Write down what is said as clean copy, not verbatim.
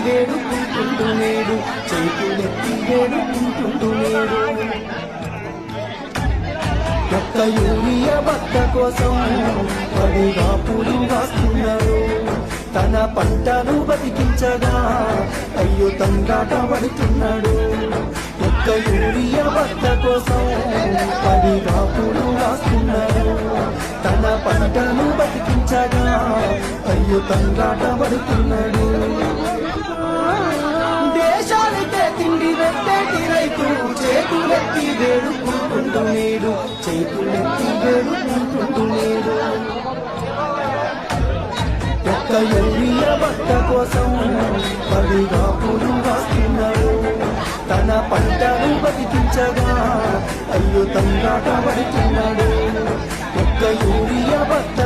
వేడుకుంటుండు నేడు, చేతులెత్తి వేడుకుంటుండు నేడు. ఒక్క యూరియా బట్ట కోసం పడిగాపులు వాస్తున్నాడు, తన పంటను బతికించగా అయ్యో తంగాట పడుతున్నాడు. ఒక్క యూరియా బట్ట కోసం పడిగాపులు వాస్తున్నాడు, తన పంటను బతికించగా అయ్యో తంగాట పడుతున్నాడు. దేశానికే తిండి పెట్టేటి రైతు చేతులెత్తి వేడుకుంటుండు నేడు, చేతులెత్తి వేడుకుంటుండు నేడు. ఒక్క యూరియా బట్ట కోసం పడిగాపులు వాస్తున్నాడు, తన పంటను బతికించగా అయ్యో తంగాట పడుతున్నాడు. ఒక్క యూరియా బట్ట